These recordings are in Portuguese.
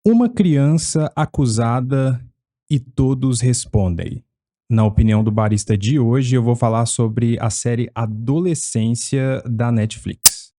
Uma criança acusada e todos respondem. Na opinião do barista de hoje, eu vou falar sobre a série Adolescência da Netflix.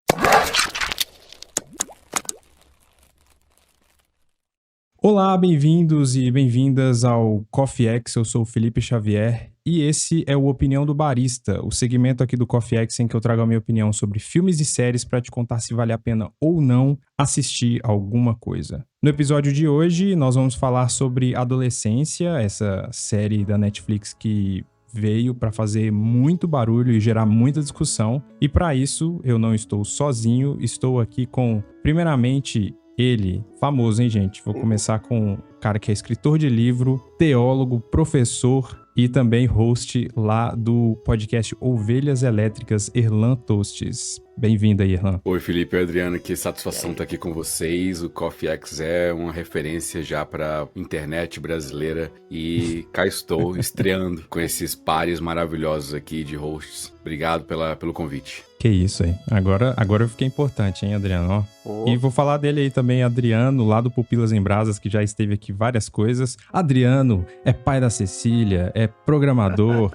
Olá, bem-vindos e bem-vindas ao Coffee X. Eu sou o Felipe Xavier e esse é o Opinião do Barista, o segmento aqui do Coffee X em que eu trago a minha opinião sobre filmes e séries para te contar se vale a pena ou não assistir alguma coisa. No episódio de hoje, nós vamos falar sobre Adolescência, essa série da Netflix que veio para fazer muito barulho e gerar muita discussão. E para isso, eu não estou sozinho, estou aqui com, primeiramente, ele, famoso, hein, gente? Vou começar com um cara que é escritor de livro, teólogo, professor e também host lá do podcast Ovelhas Elétricas, Erlan Tostes. Bem-vindo aí, Erlan. Oi, Felipe e Adriano, que satisfação estar aqui com vocês. O Coffee X é uma referência já para internet brasileira e cá estou estreando com esses pares maravilhosos aqui de hosts. Obrigado pelo convite. Que isso aí. Agora eu fiquei importante, hein, Adriano? E vou falar dele aí também, Adriano, lá do Pupilas em Brasas, que já esteve aqui várias coisas. Adriano é pai da Cecília, é programador,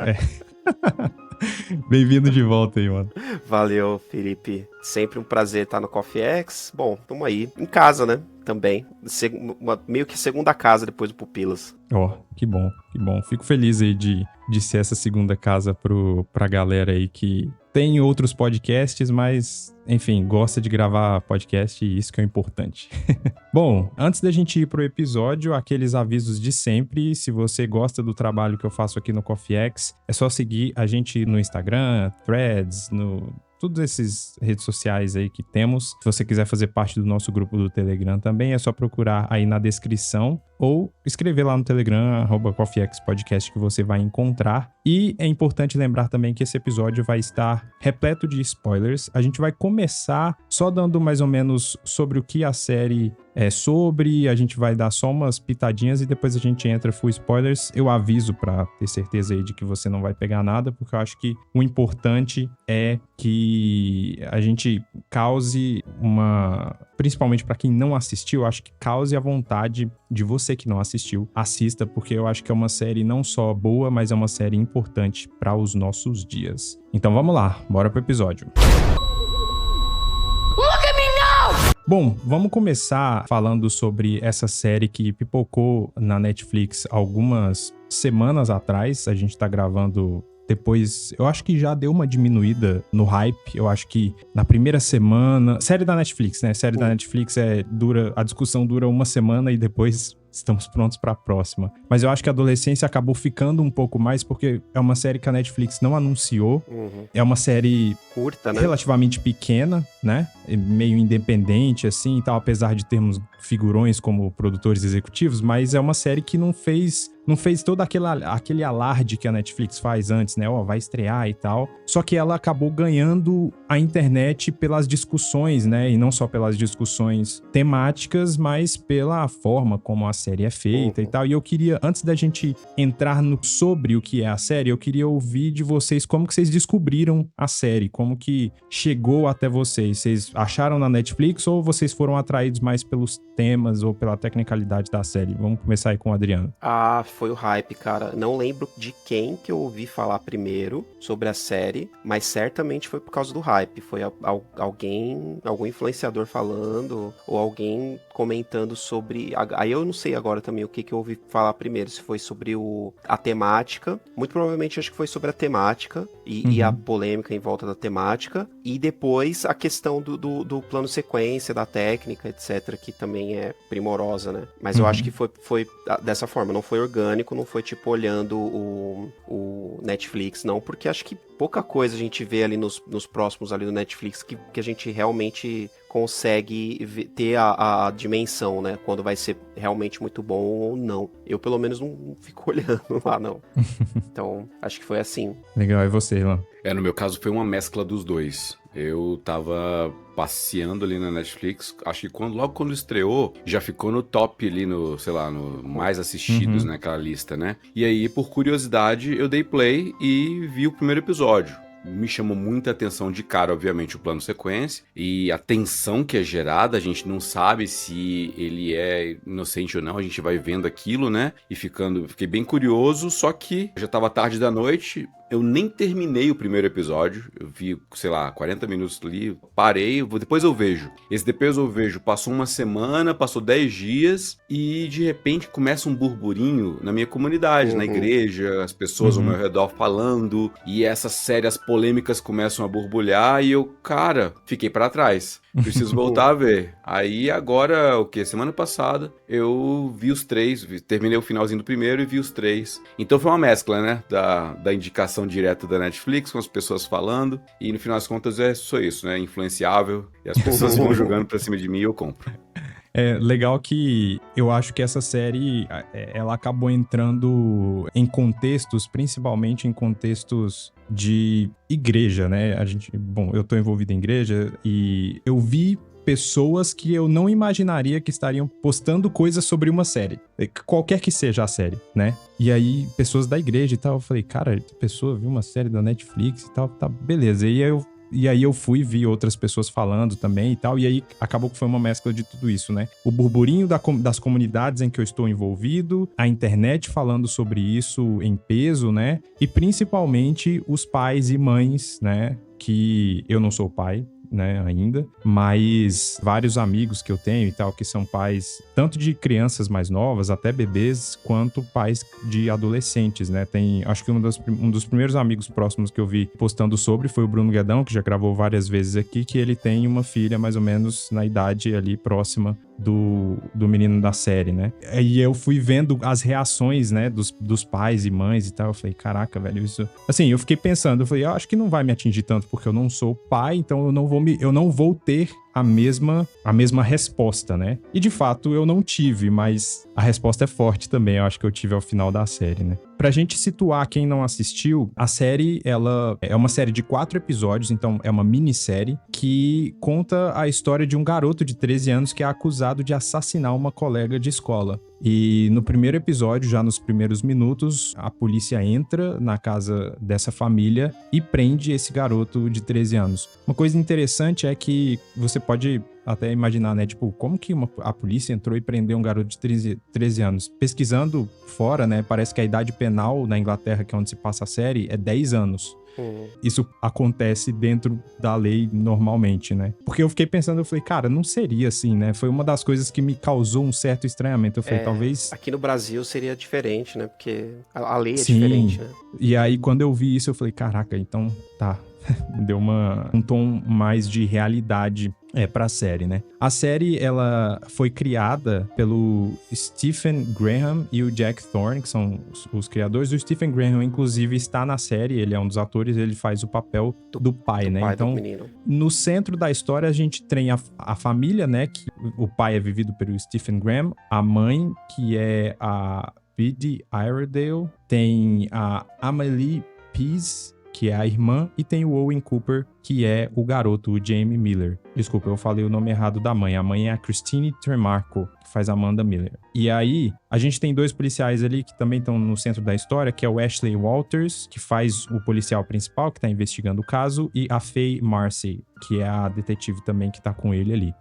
Bem-vindo de volta aí, mano. Valeu, Felipe. Sempre um prazer estar no Coffee X. Bom, tamo aí. Em casa, né? Também. Meio que segunda casa depois do Pupilas. Que bom, que bom. Fico feliz aí de ser essa segunda casa pra galera aí que tem outros podcasts, mas, enfim, gosta de gravar podcast e isso que é importante. Bom, antes da gente ir pro episódio, aqueles avisos de sempre. Se você gosta do trabalho que eu faço aqui no Coffee X, é só seguir a gente no Instagram, Threads, todas essas redes sociais aí que temos. Se você quiser fazer parte do nosso grupo do Telegram também, é só procurar aí na descrição ou escrever lá no Telegram, @CoffeeXPodcast, que você vai encontrar. E é importante lembrar também que esse episódio vai estar repleto de spoilers. A gente vai começar só dando mais ou menos sobre o que a série é sobre, a gente vai dar só umas pitadinhas e depois a gente entra full spoilers. Eu aviso pra ter certeza aí de que você não vai pegar nada, porque eu acho que o importante é que a gente cause principalmente pra quem não assistiu, eu acho que cause a vontade de você que não assistiu, assista, porque eu acho que é uma série não só boa, mas é uma série importante para os nossos dias. Então vamos lá, bora pro episódio. Bom, vamos começar falando sobre essa série que pipocou na Netflix algumas semanas atrás. A gente tá gravando depois, eu acho que já deu uma diminuída no hype. Eu acho que na primeira semana... Série da Netflix, né? Série da Netflix a discussão dura uma semana e depois estamos prontos pra próxima. Mas eu acho que a Adolescência acabou ficando um pouco mais porque é uma série que a Netflix não anunciou. É uma série curta, né? Relativamente pequena, né? Meio independente, assim, e tal, apesar de termos figurões como produtores executivos, mas é uma série que não fez todo aquele alarde que a Netflix faz antes, né? Vai estrear e tal. Só que ela acabou ganhando a internet pelas discussões, né? E não só pelas discussões temáticas, mas pela forma como a série é feita e tal. E eu queria, antes da gente entrar sobre o que é a série, eu queria ouvir de vocês como que vocês descobriram a série, como que chegou até vocês. Vocês acharam na Netflix ou vocês foram atraídos mais pelos temas ou pela tecnicalidade da série? Vamos começar aí com o Adriano. Foi o hype, cara. Não lembro de quem que eu ouvi falar primeiro sobre a série, mas certamente foi por causa do hype. Foi algum influenciador falando, ou alguém comentando sobre... Aí eu não sei agora também o que eu ouvi falar primeiro, se foi sobre a temática. Muito provavelmente acho que foi sobre a temática e a polêmica em volta da temática. E depois a questão do plano sequência, da técnica, etc., que também é primorosa, né? Mas eu acho que foi dessa forma, não foi orgânico, não foi tipo olhando o Netflix, não, porque acho que pouca coisa a gente vê ali nos próximos ali do Netflix que a gente realmente consegue ter a dimensão, né? Quando vai ser realmente muito bom ou não. Eu, pelo menos, não fico olhando lá, não. Então, acho que foi assim. Legal, e você, Ilan? No meu caso foi uma mescla dos dois. Eu tava passeando ali na Netflix, acho que logo quando estreou, já ficou no top ali no mais assistidos naquela lista, né? E aí, por curiosidade, eu dei play e vi o primeiro episódio. me chamou muita atenção de cara, obviamente, o plano sequência e a tensão que é gerada, a gente não sabe se ele é inocente ou não, a gente vai vendo aquilo, né? E fiquei bem curioso, só que já tava tarde da noite, eu nem terminei o primeiro episódio, eu vi, sei lá, 40 minutos ali, parei, depois eu vejo. Esse depois eu vejo, passou uma semana, passou 10 dias e de repente começa um burburinho na minha comunidade, na igreja, as pessoas ao meu redor falando e essas sérias polêmicas começam a borbulhar e eu, cara, fiquei pra trás. Preciso voltar a ver. Aí agora, semana passada, eu vi os 3, terminei o finalzinho do primeiro e vi os 3. Então foi uma mescla, né, da indicação direta da Netflix, com as pessoas falando, e no final das contas é só isso, né, influenciável, e as pessoas vão jogando pra cima de mim e eu compro. É legal que eu acho que essa série, ela acabou entrando em contextos, principalmente em contextos de igreja, né? Eu tô envolvido em igreja e eu vi pessoas que eu não imaginaria que estariam postando coisas sobre uma série, qualquer que seja a série, né? E aí, pessoas da igreja e tal, eu falei, cara, a pessoa viu uma série da Netflix e tal, tá, beleza. E aí eu fui vi outras pessoas falando também e tal, e aí acabou que foi uma mescla de tudo isso, né? O burburinho das comunidades em que eu estou envolvido, a internet falando sobre isso em peso, né? E principalmente os pais e mães, né? Que eu não sou pai, né, ainda, mas vários amigos que eu tenho e tal, que são pais tanto de crianças mais novas, até bebês, quanto pais de adolescentes, né, acho que um dos primeiros amigos próximos que eu vi postando sobre foi o Bruno Guedão, que já gravou várias vezes aqui, que ele tem uma filha mais ou menos na idade ali próxima do menino da série, né? E eu fui vendo as reações, né, dos pais e mães e tal. Eu falei, caraca, velho, isso... Assim, eu fiquei pensando, eu falei, eu acho que não vai me atingir tanto porque eu não sou pai, então eu não vou ter a mesma resposta, né? E de fato eu não tive, mas a resposta é forte também, eu acho que eu tive ao final da série, né? Pra gente situar quem não assistiu, a série, ela é uma série de 4 episódios, então é uma minissérie que conta a história de um garoto de 13 anos que é acusado de assassinar uma colega de escola. E no primeiro episódio, já nos primeiros minutos, a polícia entra na casa dessa família e prende esse garoto de 13 anos. Uma coisa interessante é que você pode até imaginar, né? Tipo, como que a polícia entrou e prendeu um garoto de 13 anos? Pesquisando fora, né? Parece que a idade penal na Inglaterra, que é onde se passa a série, é 10 anos. Isso acontece dentro da lei normalmente, né? Porque eu fiquei pensando, eu falei, cara, não seria assim, né? Foi uma das coisas que me causou um certo estranhamento. Eu falei, talvez... Aqui no Brasil seria diferente, né? Porque a lei é Sim. diferente, né? E aí, quando eu vi isso, eu falei, caraca, então tá... Deu um tom mais de realidade pra série, né? A série, ela foi criada pelo Stephen Graham e o Jack Thorne, que são os criadores. O Stephen Graham, inclusive, está na série, ele é um dos atores, ele faz o papel do pai, né? Pai então, do menino. No centro da história, a gente tem a família, né? Que o pai é vivido pelo Stephen Graham, a mãe, que é a Biddy Iredale, tem a Amelie Pease, que é a irmã, e tem o Owen Cooper, que é o garoto, o Jamie Miller. Desculpa, eu falei o nome errado da mãe. A mãe é a Christine Tremarco, que faz a Amanda Miller. E aí, a gente tem 2 policiais ali que também estão no centro da história, que é o Ashley Walters, que faz o policial principal, que tá investigando o caso, e a Faye Marcy, que é a detetive também que tá com ele ali.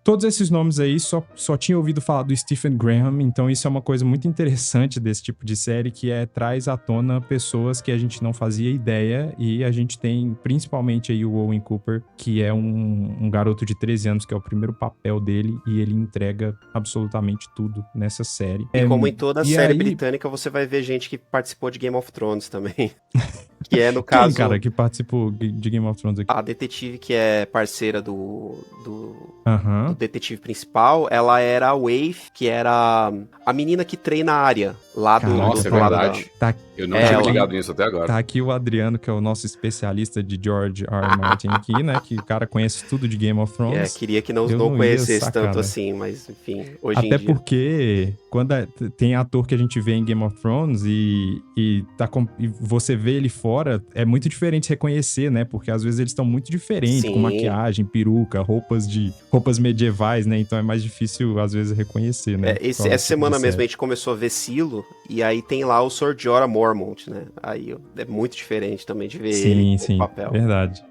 Todos esses nomes aí, só tinha ouvido falar do Stephen Graham, então isso é uma coisa muito interessante desse tipo de série, que traz à tona pessoas que a gente não fazia ideia, e a gente tem principalmente aí o Owen Cooper, que é um garoto de 13 anos, que é o primeiro papel dele, e ele entrega absolutamente tudo nessa série. E como em toda série britânica, você vai ver gente que participou de Game of Thrones também. Que é, no caso... Quem, cara, que participou de Game of Thrones aqui? A detetive que é parceira do detetive principal, ela era a Wave, que era a menina que treina a área lá do... Nossa, é verdade. Eu não tinha ligado nisso até agora. Tá aqui o Adriano, que é o nosso especialista de George R. R. Martin aqui, né? Que o cara conhece tudo de Game of Thrones. Queria que não conhecesse tanto assim, mas enfim, hoje até em dia... Até porque quando tem ator que a gente vê em Game of Thrones e você vê ele fora, fora, é muito diferente reconhecer, né? Porque às vezes eles estão muito diferentes, Sim. com maquiagem, peruca, roupas medievais, né? Então é mais difícil, às vezes, reconhecer, né? Essa semana mesmo a gente começou a ver Silo, e aí tem lá o Sor Jorah Mormont, né? Aí é muito diferente também de ver ele no papel. Verdade.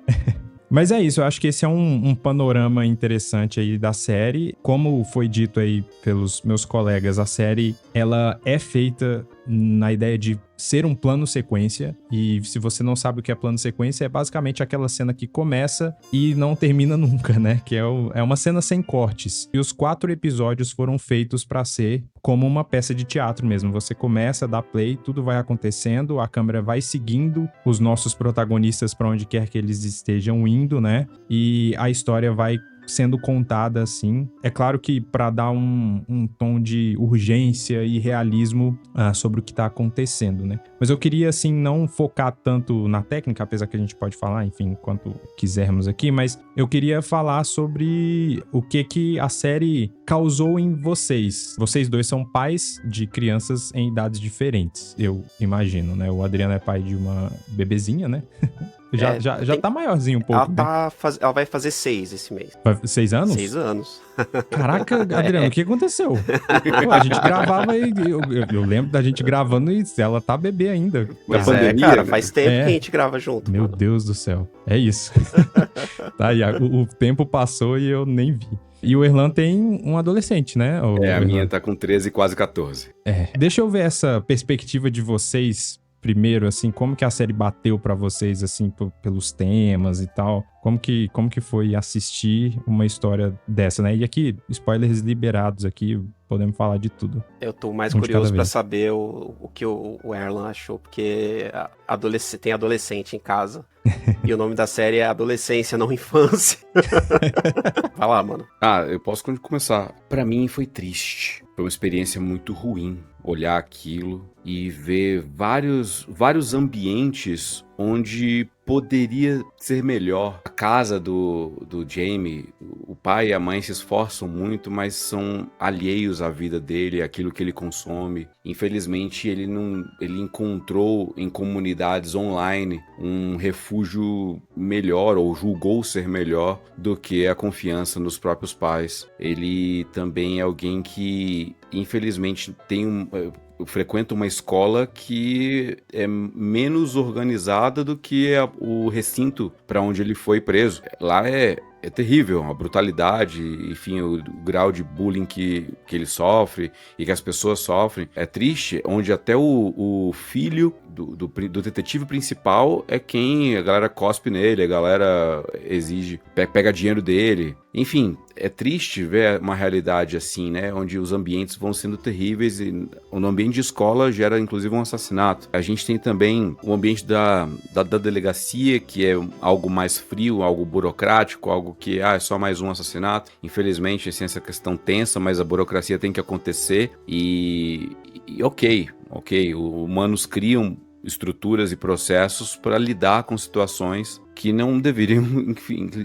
Mas é isso, eu acho que esse é um panorama interessante aí da série. Como foi dito aí pelos meus colegas, a série, ela é feita na ideia de ser um plano sequência, e se você não sabe o que é plano sequência, é basicamente aquela cena que começa e não termina nunca, né? Que é uma cena sem cortes. E os 4 episódios foram feitos pra ser como uma peça de teatro mesmo. Você começa, dá play, tudo vai acontecendo, a câmera vai seguindo os nossos protagonistas pra onde quer que eles estejam indo, né? E a história vai sendo contada assim. É claro que para dar um tom de urgência e realismo sobre o que tá acontecendo, né? Mas eu queria, assim, não focar tanto na técnica, apesar que a gente pode falar, enfim, quanto quisermos aqui, mas eu queria falar sobre o que a série causou em vocês. Vocês dois são pais de crianças em idades diferentes, eu imagino, né? O Adriano é pai de uma bebezinha, né? Já tá maiorzinho um pouco, Ela vai fazer 6 esse mês. 6 anos? 6 anos. Caraca, Adriano, o que aconteceu? Pô, a gente gravava e eu lembro da gente gravando e ela tá bebê ainda. Pois pandemia, cara, né? faz tempo que a gente grava junto. Meu mano. Deus do céu, é isso. Tá aí, o tempo passou e eu nem vi. E o Erlan tem um adolescente, né? A minha tá com 13, quase 14. Deixa eu ver essa perspectiva de vocês primeiro, assim, como que a série bateu pra vocês, assim, pelos temas e tal? Como que foi assistir uma história dessa, né? E aqui, spoilers liberados aqui, podemos falar de tudo. Eu tô mais Um de curioso cada pra vez. saber o que o Erlan achou, porque tem adolescente em casa. E o nome da série é Adolescência, não Infância. Vai lá, mano. Eu posso começar. Pra mim foi triste. Foi uma experiência muito ruim olhar aquilo e ver vários ambientes onde poderia ser melhor. A casa do Jaime, o pai e a mãe se esforçam muito, mas são alheios à vida dele, àquilo que ele consome. Infelizmente, ele encontrou em comunidades online um refúgio melhor, ou julgou ser melhor, do que a confiança nos próprios pais. Ele também é alguém que, infelizmente, frequenta uma escola que é menos organizada do que o recinto para onde ele foi preso. Lá é terrível, a brutalidade, enfim, o grau de bullying que ele sofre e que as pessoas sofrem. É triste, onde até o filho do detetive principal é quem a galera cospe nele, a galera exige, pega dinheiro dele. Enfim, é triste ver uma realidade assim, né? Onde os ambientes vão sendo terríveis e no ambiente de escola gera inclusive um assassinato. A gente tem também o ambiente da delegacia, que é algo mais frio, algo burocrático, algo que é só mais um assassinato. Infelizmente, assim, essa questão tensa, mas a burocracia tem que acontecer e ok, humanos criam estruturas e processos para lidar com situações que não deveriam,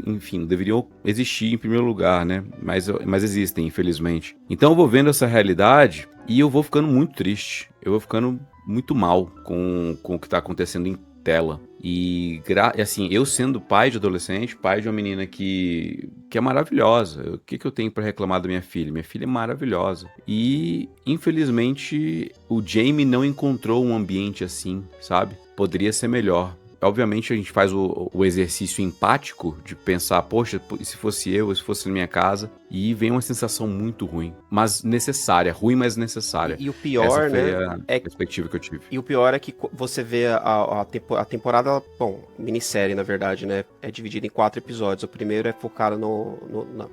enfim, deveriam existir em primeiro lugar, né? Mas existem, infelizmente. Então eu vou vendo essa realidade e eu vou ficando muito triste. Eu vou ficando muito mal com o que está acontecendo em tela. E assim, eu sendo pai de adolescente, pai de uma menina que é maravilhosa. O que eu tenho pra reclamar da minha filha? Minha filha é maravilhosa. E, infelizmente, o Jaime não encontrou um ambiente assim, sabe? Poderia ser melhor. Obviamente a gente faz o exercício empático de pensar, poxa, se fosse eu, se fosse na minha casa, e vem uma sensação muito ruim, mas necessária, ruim, mas necessária. E o pior, essa foi né, a perspectiva que eu tive. E o pior é que você vê a temporada, bom, minissérie na verdade, né, é dividida em 4 episódios. O primeiro é focado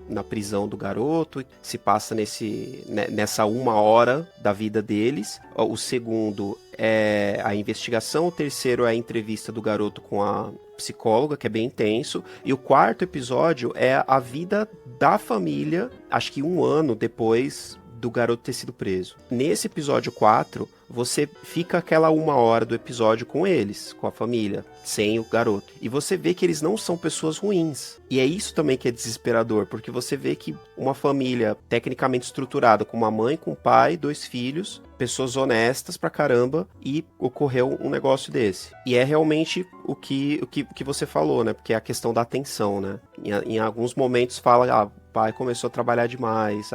na prisão do garoto, se passa nessa 1 hora da vida deles. O segundo é a investigação, o terceiro é a entrevista do garoto com a psicóloga, que é bem intenso, e o 4º episódio é a vida da família, acho que 1 ano depois do garoto ter sido preso. Nesse episódio 4, você fica aquela 1 hora do episódio com eles, com a família, sem o garoto. E você vê que eles não são pessoas ruins. E é isso também que é desesperador, porque você vê que uma família tecnicamente estruturada, com uma mãe, com um pai, 2 filhos, pessoas honestas pra caramba, e ocorreu um negócio desse. E é realmente o que você falou, né? Porque é a questão da atenção, né? Em alguns momentos fala, o pai começou a trabalhar demais,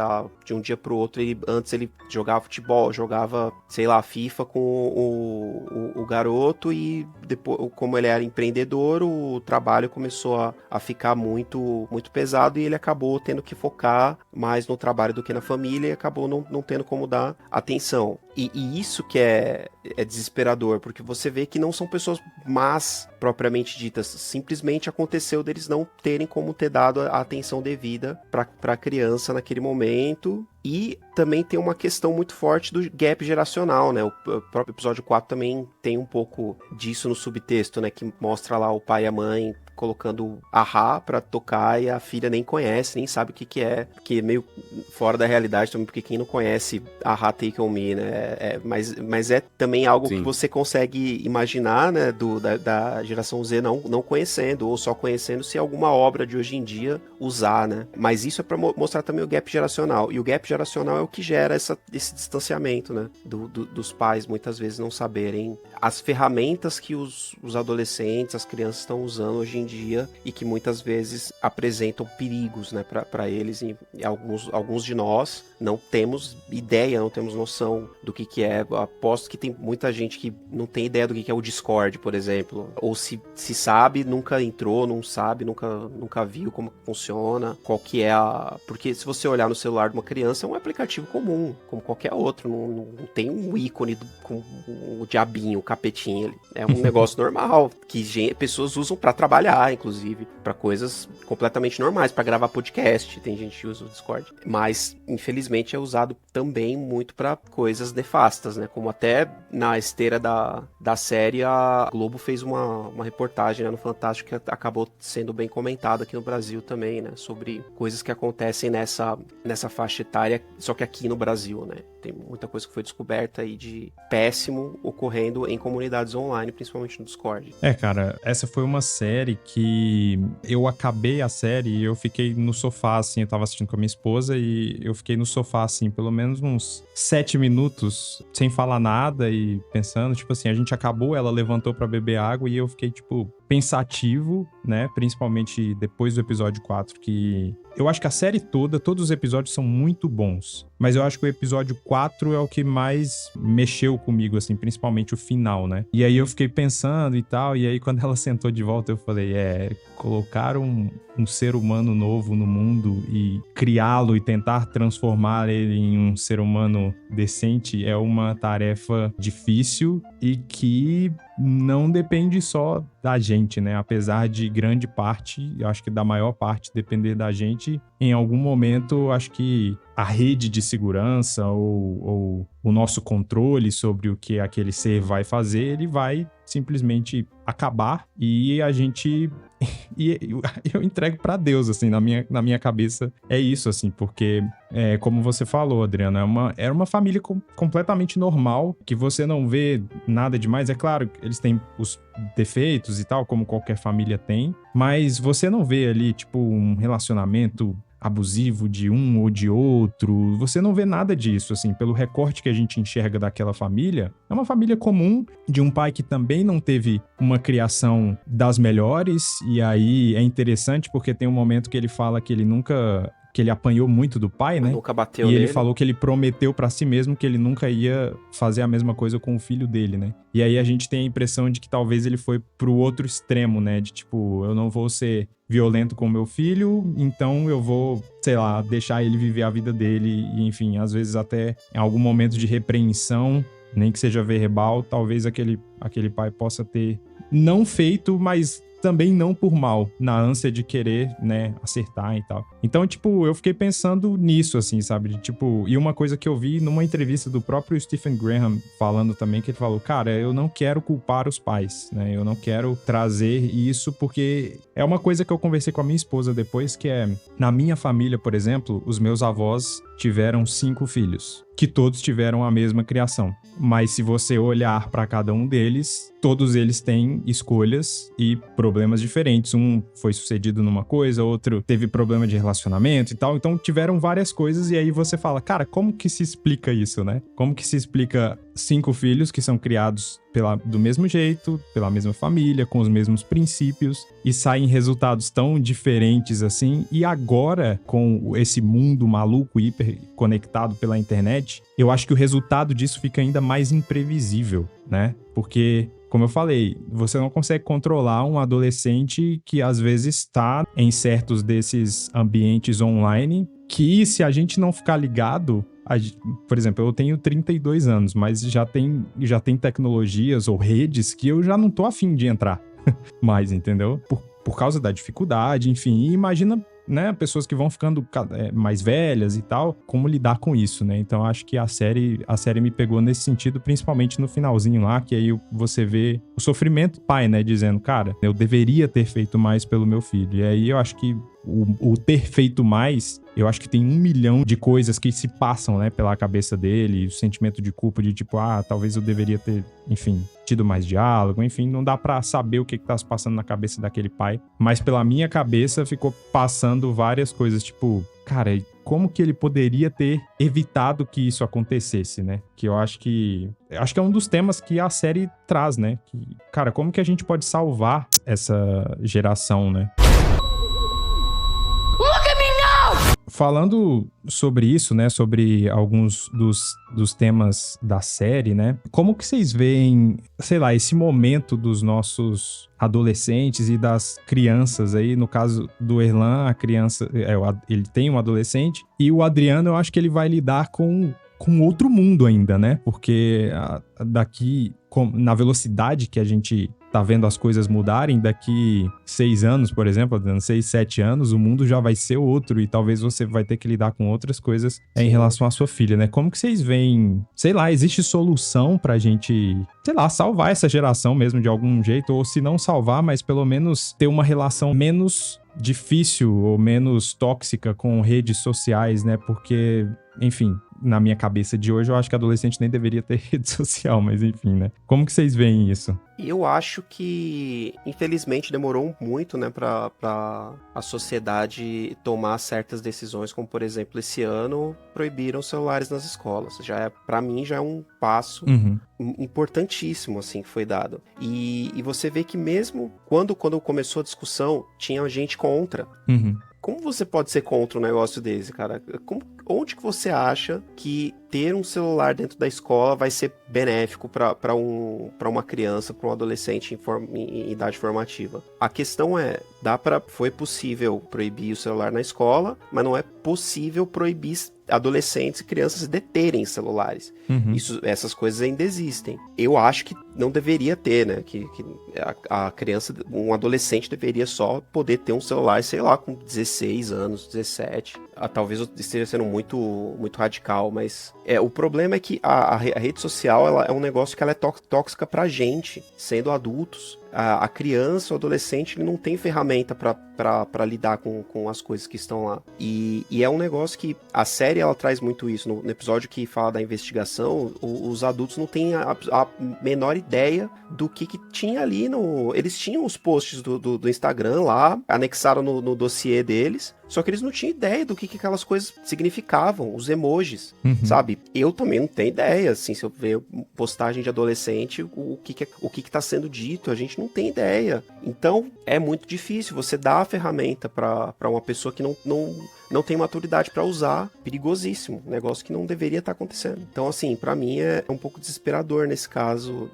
de um dia pro outro, antes ele jogava futebol, jogava, sei lá, FIFA com o garoto, e depois, como ele era empreendedor, o trabalho começou a ficar muito, muito pesado, e ele acabou tendo que focar mais no trabalho do que na família, e acabou não tendo como dar atenção. E isso que é desesperador, porque você vê que não são pessoas más propriamente ditas, simplesmente aconteceu deles não terem como ter dado a atenção devida para a criança naquele momento. E também tem uma questão muito forte do gap geracional, né? O próprio episódio 4 também tem um pouco disso no subtexto, né? Que mostra lá o pai e a mãe colocando a-ha pra tocar, e a filha nem conhece, nem sabe o que é, que é meio fora da realidade também, porque quem não conhece a-ha Take On Me, né? Mas é também algo Sim. que você consegue imaginar, né? Da geração Z não conhecendo, ou só conhecendo se alguma obra de hoje em dia usar, né? Mas isso é pra mostrar também o gap geracional, e o gap geracional é o que gera esse distanciamento, né? Dos pais muitas vezes não saberem as ferramentas que os adolescentes, as crianças estão usando hoje em dia, e que muitas vezes apresentam perigos, né, para eles, e alguns de nós não temos ideia, não temos noção do que é. Aposto que tem muita gente que não tem ideia do que é o Discord, por exemplo, ou se sabe, nunca entrou, não sabe, nunca viu como funciona, qual que é porque se você olhar no celular de uma criança, é um aplicativo comum, como qualquer outro, não tem um ícone com o diabinho, o capetinho ali. É um negócio normal, que pessoas usam para trabalhar, inclusive, para coisas completamente normais, para gravar podcast, tem gente que usa o Discord, mas infelizmente é usado também muito para coisas nefastas, né, como até na esteira da série, a Globo fez uma reportagem, né, no Fantástico, que acabou sendo bem comentada aqui no Brasil também, né, sobre coisas que acontecem nessa faixa etária, só que aqui no Brasil, né, tem muita coisa que foi descoberta aí de péssimo ocorrendo em comunidades online, principalmente no Discord. Cara, essa foi uma série que eu acabei a série e eu fiquei no sofá, assim, eu tava assistindo com a minha esposa e eu fiquei no sofá, assim, pelo menos uns 7 minutos, sem falar nada e pensando, tipo assim, a gente acabou, ela levantou pra beber água e eu fiquei, tipo, pensativo, né, principalmente depois do episódio 4, que eu acho que a série toda, todos os episódios são muito bons, mas eu acho que o episódio 4 é o que mais mexeu comigo, assim, principalmente o final, né? E aí eu fiquei pensando e tal, e aí quando ela sentou de volta eu falei, colocar um ser humano novo no mundo e criá-lo e tentar transformar ele em um ser humano decente é uma tarefa difícil e que não depende só da gente, né? Apesar de grande parte, eu acho que da maior parte depender da gente, em algum momento, acho que a rede de segurança ou o nosso controle sobre o que aquele ser vai fazer, ele vai simplesmente acabar e a gente... E eu entrego pra Deus, assim, na minha cabeça é isso, assim, porque, como você falou, Adriano, era uma família completamente normal, que você não vê nada demais. É claro, eles têm os defeitos e tal, como qualquer família tem, mas você não vê ali, tipo, um relacionamento abusivo de um ou de outro, você não vê nada disso, assim, pelo recorte que a gente enxerga daquela família. É uma família comum, de um pai que também não teve uma criação das melhores, e aí é interessante porque tem um momento que ele fala que ele apanhou muito do pai, né? Nunca bateu nele. E ele nele. falou que ele prometeu pra si mesmo que ele nunca ia fazer a mesma coisa com o filho dele, né? E aí a gente tem a impressão de que talvez ele foi pro outro extremo, né? De tipo, eu não vou ser violento com meu filho, então eu vou, sei lá, deixar ele viver a vida dele. E enfim, às vezes até em algum momento de repreensão, nem que seja verbal, talvez aquele pai possa ter não feito, mas também não por mal, na ânsia de querer, né, acertar e tal. Então, tipo, eu fiquei pensando nisso, assim, sabe? De, tipo, e uma coisa que eu vi numa entrevista do próprio Stephen Graham falando também, que ele falou, cara, eu não quero culpar os pais, né? Eu não quero trazer isso, porque é uma coisa que eu conversei com a minha esposa depois, que é, na minha família, por exemplo, os meus avós tiveram 5 filhos, que todos tiveram a mesma criação. Mas se você olhar para cada um deles, todos eles têm escolhas e problemas diferentes. Um foi sucedido numa coisa, outro teve problema de relacionamento e tal. Então tiveram várias coisas e aí você fala, cara, como que se explica isso, né? Como que se explica 5 filhos que são criados do mesmo jeito, pela mesma família, com os mesmos princípios e saem resultados tão diferentes assim? E agora, com esse mundo maluco, hiper conectado pela internet, eu acho que o resultado disso fica ainda mais imprevisível, né? Porque, como eu falei, você não consegue controlar um adolescente que às vezes está em certos desses ambientes online que, se a gente não ficar ligado, por exemplo, eu tenho 32 anos, mas já tem tecnologias ou redes que eu já não tô afim de entrar mais, entendeu? Por causa da dificuldade, enfim. E imagina, né, pessoas que vão ficando mais velhas e tal, como lidar com isso, né? Então acho que a série me pegou nesse sentido, principalmente no finalzinho lá, que aí você vê o sofrimento do pai, né, dizendo, cara, eu deveria ter feito mais pelo meu filho. E aí eu acho que o ter feito mais, eu acho que tem 1 milhão de coisas que se passam, né, pela cabeça dele, o sentimento de culpa de tipo, talvez eu deveria ter, enfim, tido mais diálogo, enfim, não dá pra saber o que tá se passando na cabeça daquele pai, mas pela minha cabeça ficou passando várias coisas, tipo, cara, como que ele poderia ter evitado que isso acontecesse, né? Que eu acho que é um dos temas que a série traz, né? Que, cara, como que a gente pode salvar essa geração, né? Falando sobre isso, né, sobre alguns dos temas da série, né, como que vocês veem, sei lá, esse momento dos nossos adolescentes e das crianças aí, no caso do Erlan, a criança, ele tem um adolescente, e o Adriano, eu acho que ele vai lidar com outro mundo ainda, né, porque daqui, na velocidade que a gente tá vendo as coisas mudarem, daqui 6 anos, por exemplo, 6, 7 anos, o mundo já vai ser outro e talvez você vai ter que lidar com outras coisas em relação à sua filha, né? Como que vocês veem, sei lá, existe solução pra gente, sei lá, salvar essa geração mesmo de algum jeito, ou se não salvar, mas pelo menos ter uma relação menos difícil ou menos tóxica com redes sociais, né? Porque, enfim, na minha cabeça de hoje, eu acho que adolescente nem deveria ter rede social, mas enfim, né? Como que vocês veem isso? Eu acho que, infelizmente, demorou muito, né, pra a sociedade tomar certas decisões, como, por exemplo, esse ano proibiram celulares nas escolas. Pra mim, já é um passo importantíssimo, assim, que foi dado. E você vê que mesmo quando começou a discussão, tinha gente contra. Como você pode ser contra um negócio desse, cara? Onde que você acha que ter um celular dentro da escola vai ser benéfico para uma criança, para um adolescente em idade formativa? A questão é, foi possível proibir o celular na escola, mas não é possível proibir adolescentes e crianças de terem celulares. Essas coisas ainda existem. Eu acho que não deveria ter, né? Que a criança, um adolescente deveria só poder ter um celular, sei lá, com 16 anos, 17. Talvez eu esteja sendo muito, muito radical, mas o problema é que a rede social ela é um negócio que ela é tóxica pra gente, sendo adultos. A criança, o adolescente, ele não tem ferramenta pra lidar com as coisas que estão lá. E é um negócio que a série ela traz muito isso. No episódio que fala da investigação, os adultos não têm a menor ideia do que tinha ali Eles tinham os posts do Instagram lá, anexaram no dossiê deles, só que eles não tinham ideia do que aquelas coisas significavam, os emojis, sabe? Eu também não tenho ideia, assim, se eu ver postagem de adolescente, o que tá sendo dito, a gente não tem ideia. Então, é muito difícil você dar a ferramenta pra uma pessoa que não tem maturidade pra usar, perigosíssimo, negócio que não deveria estar acontecendo. Então, assim, pra mim é um pouco desesperador nesse caso,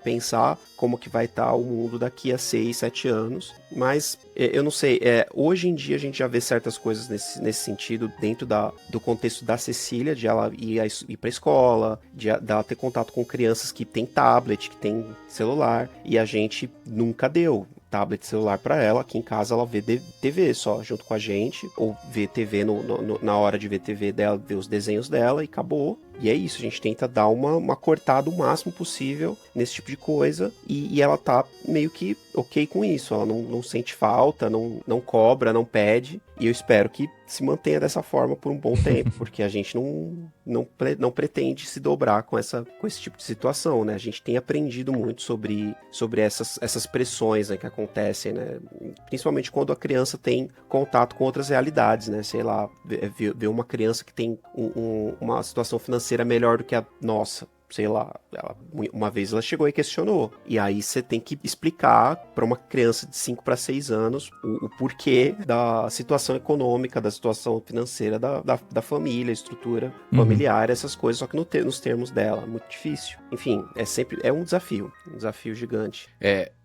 pensar como que vai estar o mundo daqui a 6, 7 anos. Mas eu não sei, hoje em dia a gente já vê certas coisas nesse sentido dentro do contexto da Cecília, de ela ir pra escola, dela ter contato com crianças que tem tablet, que tem celular, e a gente nunca deu tablet, celular pra ela. Aqui em casa ela vê TV só, junto com a gente, ou vê TV na hora de ver TV dela, ver os desenhos dela e acabou. E é isso, a gente tenta dar uma cortada o máximo possível nesse tipo de coisa, e ela tá meio que ok com isso, ela não sente falta, não cobra, não pede, e eu espero que se mantenha dessa forma por um bom tempo, porque a gente não pretende se dobrar com esse tipo de situação, né? A gente tem aprendido muito sobre essas pressões, né, que acontecem, né? Principalmente quando a criança tem contato com outras realidades, né? Sei lá, ver uma criança que tem uma situação financeira melhor do que a nossa. Sei lá, uma vez ela chegou e questionou. E aí você tem que explicar para uma criança de 5 para 6 anos o porquê da situação econômica, da situação financeira da família, estrutura familiar, essas coisas, só que nos termos dela. Muito difícil. Enfim, é um desafio gigante.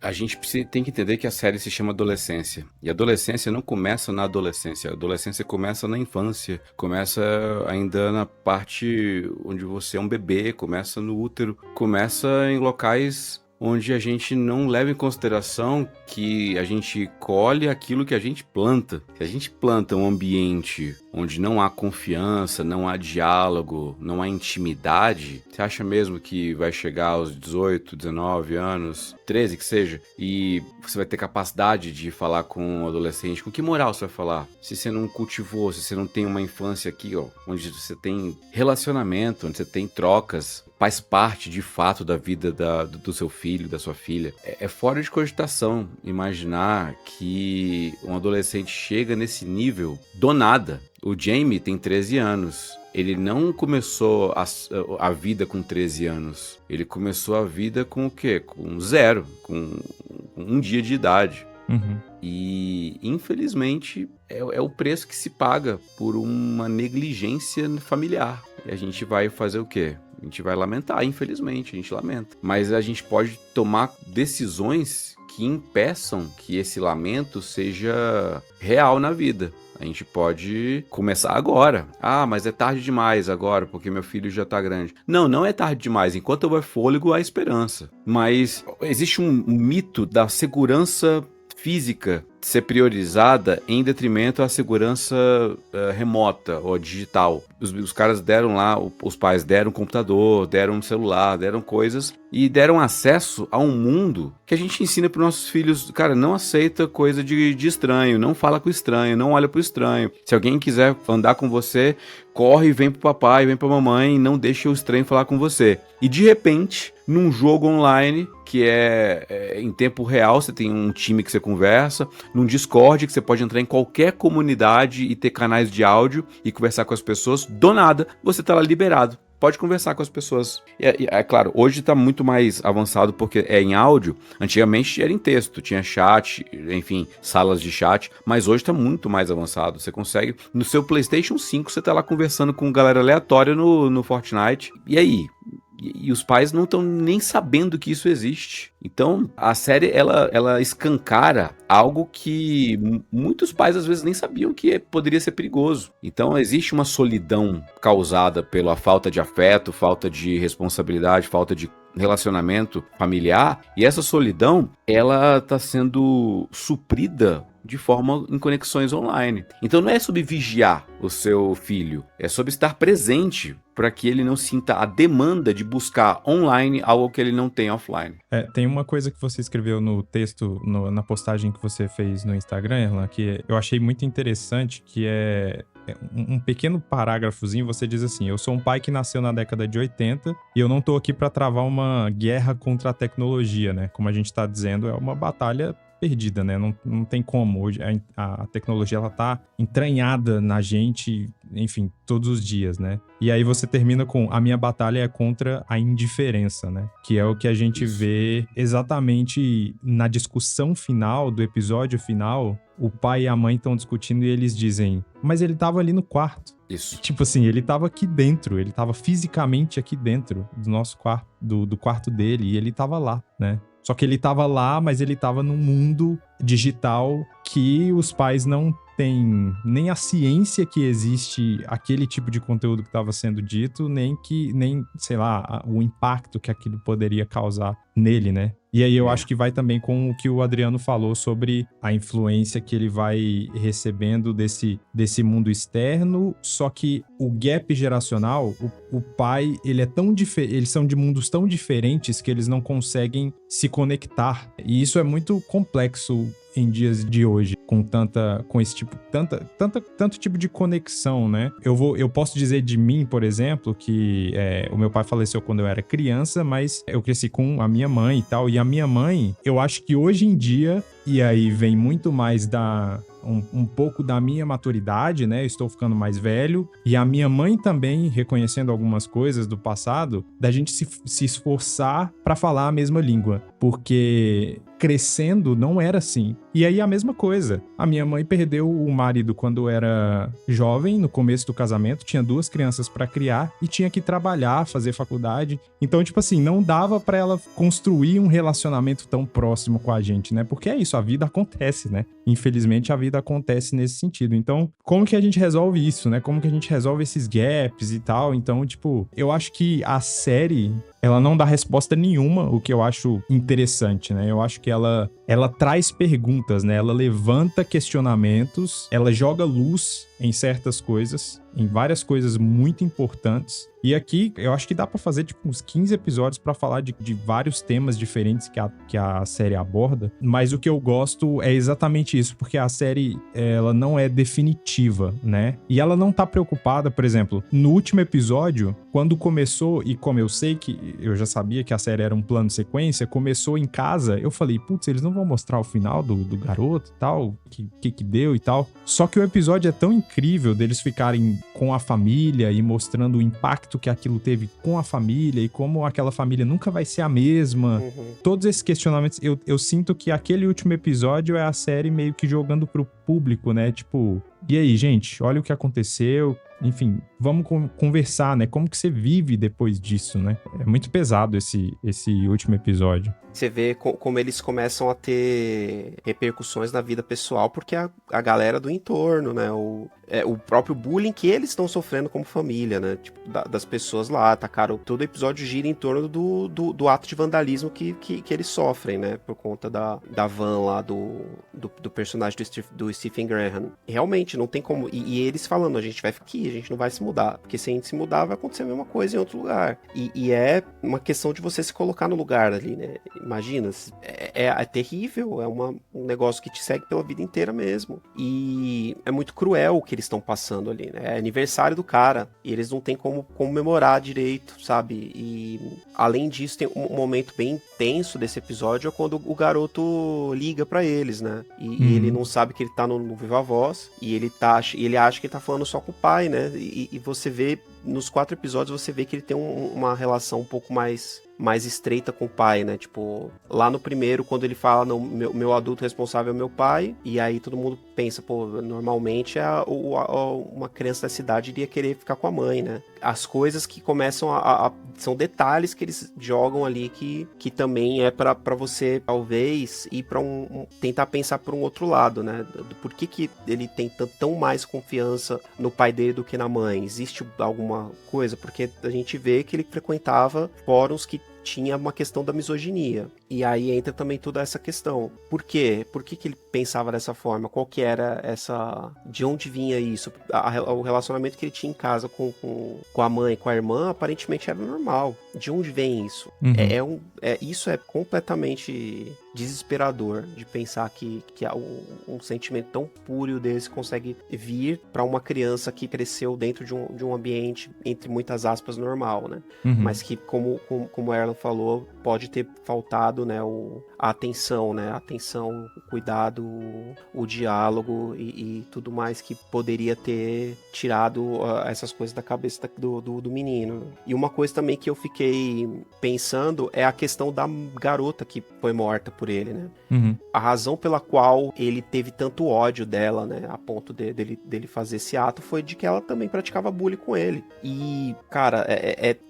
A gente tem que entender que a série se chama adolescência. E a adolescência não começa na adolescência. A adolescência começa na infância. Começa ainda na parte onde você é um bebê, começa no útero, começa em locais onde a gente não leva em consideração que a gente colhe aquilo que a gente planta. Se a gente planta um ambiente onde não há confiança, não há diálogo, não há intimidade, você acha mesmo que vai chegar aos 18, 19 anos, 13 que seja, e você vai ter capacidade de falar com um adolescente? Com que moral você vai falar? Se você não cultivou, se você não tem uma infância aqui, ó, onde você tem relacionamento, onde você tem trocas, faz parte de fato da vida do seu filho, da sua filha. É fora de cogitação imaginar que um adolescente chega nesse nível do nada. O Jamie tem 13 anos. Ele não começou a vida com 13 anos. Ele começou a vida com o quê? Com 0, com 1 dia de idade. Uhum. E, infelizmente, é o preço que se paga por uma negligência familiar. E a gente vai fazer o quê? A gente vai lamentar, infelizmente, a gente lamenta. Mas a gente pode tomar decisões que impeçam que esse lamento seja real na vida. A gente pode começar agora. Ah, mas é tarde demais agora, porque meu filho já tá grande. Não é tarde demais. Enquanto houver fôlego, há esperança. Mas existe um mito da segurança física ser priorizada em detrimento à segurança remota ou digital. Os caras deram lá, os pais deram um computador, deram um celular, deram coisas e deram acesso a um mundo que a gente ensina para os nossos filhos. Cara, não aceita coisa de estranho, não fala com o estranho, não olha pro estranho. Se alguém quiser andar com você, corre e vem pro papai, vem pra mamãe, não deixa o estranho falar com você. E de repente, num jogo online, que é em tempo real, você tem um time que você conversa, num Discord, que você pode entrar em qualquer comunidade e ter canais de áudio e conversar com as pessoas, do nada, você tá lá liberado. Pode conversar com as pessoas. É claro, hoje tá muito mais avançado porque é em áudio. Antigamente era em texto, tinha chat, enfim, salas de chat. Mas hoje tá muito mais avançado. Você consegue, no seu PlayStation 5, você tá lá conversando com galera aleatória no Fortnite. E aí? E os pais não estão nem sabendo que isso existe. Então, a série, ela escancara algo que muitos pais, às vezes, nem sabiam que poderia ser perigoso. Então, existe uma solidão causada pela falta de afeto, falta de responsabilidade, falta de relacionamento familiar. E essa solidão, ela está sendo suprida de forma em conexões online. Então não é sobre vigiar o seu filho, é sobre estar presente para que ele não sinta a demanda de buscar online algo que ele não tem offline. Tem uma coisa que você escreveu no texto, na postagem que você fez no Instagram, Erlan, que eu achei muito interessante, que é um pequeno parágrafozinho. Você diz assim: eu sou um pai que nasceu na década de 80 e eu não tô aqui para travar uma guerra contra a tecnologia, né? Como a gente tá dizendo, é uma batalha perdida, né? Não tem como. Hoje a tecnologia, ela tá entranhada na gente, enfim, todos os dias, né? E aí você termina com: a minha batalha é contra a indiferença, né? Que é o que a gente vê exatamente na discussão final do episódio final. O pai e a mãe estão discutindo e eles dizem: mas ele tava ali no quarto. Isso. Tipo assim, ele tava aqui dentro, ele tava fisicamente aqui dentro do nosso quarto, do quarto dele, e ele tava lá, né? Só que ele tava lá, mas ele tava num mundo digital que os pais não têm nem a ciência que existe aquele tipo de conteúdo que estava sendo dito, nem, sei lá, o impacto que aquilo poderia causar nele, né? E aí eu acho que vai também com o que o Adriano falou sobre a influência que ele vai recebendo desse mundo externo, só que o gap geracional, o pai, ele é tão eles são de mundos tão diferentes que eles não conseguem se conectar. E isso é muito complexo em dias de hoje, com esse tipo, tanto tipo de conexão, né? Eu posso dizer de mim, por exemplo, que o meu pai faleceu quando eu era criança, mas eu cresci com a minha mãe e tal, e a minha mãe, eu acho que hoje em dia, e aí vem muito mais um pouco da minha maturidade, né? Eu estou ficando mais velho. E a minha mãe também, reconhecendo algumas coisas do passado, da gente se esforçar para falar a mesma língua. Porque crescendo não era assim. E aí a mesma coisa. A minha mãe perdeu o marido quando era jovem, no começo do casamento, tinha 2 crianças para criar e tinha que trabalhar, fazer faculdade. Então, tipo assim, não dava para ela construir um relacionamento tão próximo com a gente, né? Porque é isso, a vida acontece, né? Infelizmente, a vida acontece nesse sentido. Então, como que a gente resolve isso, né? Como que a gente resolve esses gaps e tal? Então, tipo, eu acho que a série, ela não dá resposta nenhuma, o que eu acho interessante, né? Eu acho que ela traz perguntas, né? Ela levanta questionamentos, ela joga luz em certas coisas, em várias coisas muito importantes. E aqui, eu acho que dá pra fazer, tipo, uns 15 episódios pra falar de vários temas diferentes que a série aborda. Mas o que eu gosto é exatamente isso, porque a série, ela não é definitiva, né? E ela não tá preocupada, por exemplo, no último episódio, quando começou, e como eu sei que eu já sabia que a série era um plano de sequência, começou em casa, eu falei, putz, eles não vão mostrar o final do garoto e tal, que deu e tal. Só que o episódio é tão incrível deles ficarem com a família e mostrando o impacto que aquilo teve com a família e como aquela família nunca vai ser a mesma. Todos esses questionamentos, eu sinto que aquele último episódio é a série meio que jogando pro público, né? Tipo, e aí, gente, olha o que aconteceu. Enfim, vamos conversar, né? Como que você vive depois disso, né? É muito pesado esse último episódio. Você vê como eles começam a ter repercussões na vida pessoal, porque a galera do entorno, né? O próprio bullying que eles estão sofrendo como família, né? Tipo, das pessoas lá, tá, cara? Todo episódio gira em torno do ato de vandalismo que eles sofrem, né? Por conta da van lá do personagem do Stephen Graham. Realmente, não tem como... E eles falando, a gente vai ficar aqui, a gente não vai se mudar. Porque se a gente se mudar, vai acontecer a mesma coisa em outro lugar. E é uma questão de você se colocar no lugar ali, né? Imagina, é terrível, é um negócio que te segue pela vida inteira mesmo. E é muito cruel o que eles estão passando ali, né? É aniversário do cara, e eles não têm como comemorar direito, sabe? E além disso, tem um momento bem tenso desse episódio, é quando o garoto liga pra eles, né? E ele não sabe que ele tá no Viva Voz, e ele acha que ele tá falando só com o pai, né? E você vê, nos 4 episódios, você vê que ele tem uma relação um pouco mais estreita com o pai, né? Tipo, lá no primeiro, quando ele fala, não, meu adulto responsável é meu pai, e aí todo mundo pensa, pô, normalmente uma criança da cidade iria querer ficar com a mãe, né? As coisas que começam são detalhes que eles jogam ali que também é pra você, talvez, ir pra tentar pensar por um outro lado, né? Por que ele tem tão mais confiança no pai dele do que na mãe? Existe alguma coisa? Porque a gente vê que ele frequentava fóruns que tinha uma questão da misoginia. E aí entra também toda essa questão. Por quê? Por que ele pensava dessa forma? Qual que era essa... De onde vinha isso? O relacionamento que ele tinha em casa com a mãe, com a irmã, aparentemente era normal. De onde vem isso? Isso é completamente desesperador de pensar que um sentimento tão puro desse consegue vir para uma criança que cresceu dentro de um ambiente, entre muitas aspas, normal, né? Mas que, como a Erlan falou, pode ter faltado, né, a atenção, né? A atenção, o cuidado, o diálogo e tudo mais que poderia ter tirado essas coisas da cabeça do menino. E uma coisa também que eu fiquei pensando é a questão da garota que foi morta por por ele, né? Uhum. A razão pela qual ele teve tanto ódio dela, né, a ponto dele fazer esse ato, foi de que ela também praticava bullying com ele. E, cara,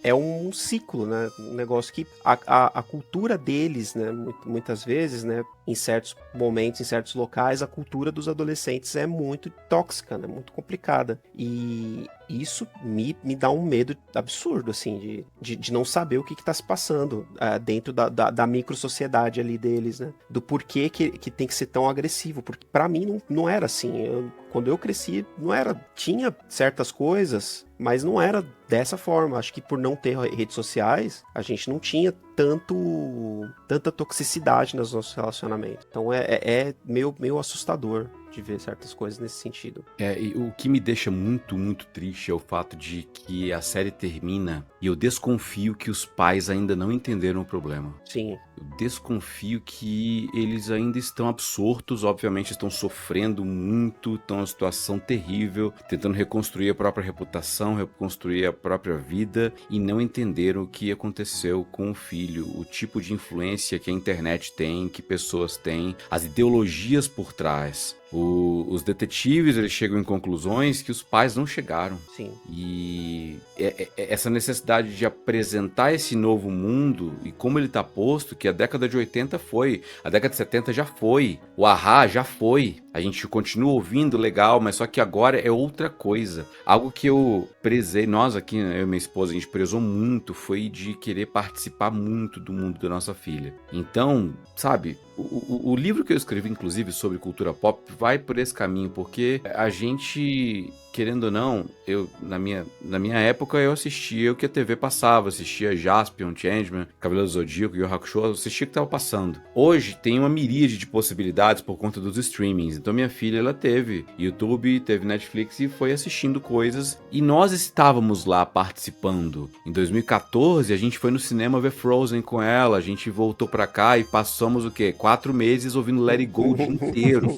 é um ciclo, né? Um negócio que a cultura deles, né, muitas vezes, né, em certos momentos, em certos locais, a cultura dos adolescentes é muito tóxica, né, muito complicada. E isso me dá um medo absurdo, assim, de não saber o que tá se passando dentro da micro-sociedade ali deles, né? Do porquê que tem que ser tão agressivo. Porque pra mim não era assim. Quando eu cresci, não era... Tinha certas coisas, mas não era dessa forma. Acho que por não ter redes sociais, a gente não tinha tanta toxicidade nos nossos relacionamentos. Então é meio assustador de ver certas coisas nesse sentido. E o que me deixa muito, muito triste é o fato de que a série termina e eu desconfio que os pais ainda não entenderam o problema. Sim. Eu desconfio que eles ainda estão absortos, obviamente estão sofrendo muito, estão em uma situação terrível, tentando reconstruir a própria reputação, reconstruir a própria vida e não entenderam o que aconteceu com o filho, o tipo de influência que a internet tem, que pessoas têm, as ideologias por trás. Os detetives, eles chegam em conclusões que os pais não chegaram. Sim. E essa necessidade de apresentar esse novo mundo e como ele está posto, que a década de 80 foi, a década de 70 já foi, o Ahá já foi, a gente continua ouvindo legal, mas só que agora é outra coisa. Algo que eu prezei, nós aqui, eu e minha esposa, a gente prezou muito, foi de querer participar muito do mundo da nossa filha. Então, sabe, o livro que eu escrevi, inclusive, sobre cultura pop, vai por esse caminho, porque a gente, querendo ou não, na minha época eu assistia o que a TV passava, assistia Jaspion, Changeman, Cavaleiro do Zodíaco, Yu Yu Hakusho, assistia o que estava passando. Hoje tem uma miríade de possibilidades por conta dos streamings, então minha filha, ela teve YouTube, teve Netflix e foi assistindo coisas, e nós estávamos lá participando. Em 2014, a gente foi no cinema ver Frozen com ela, a gente voltou pra cá e passamos o quê? 4 meses ouvindo Let It Go o dia inteiro.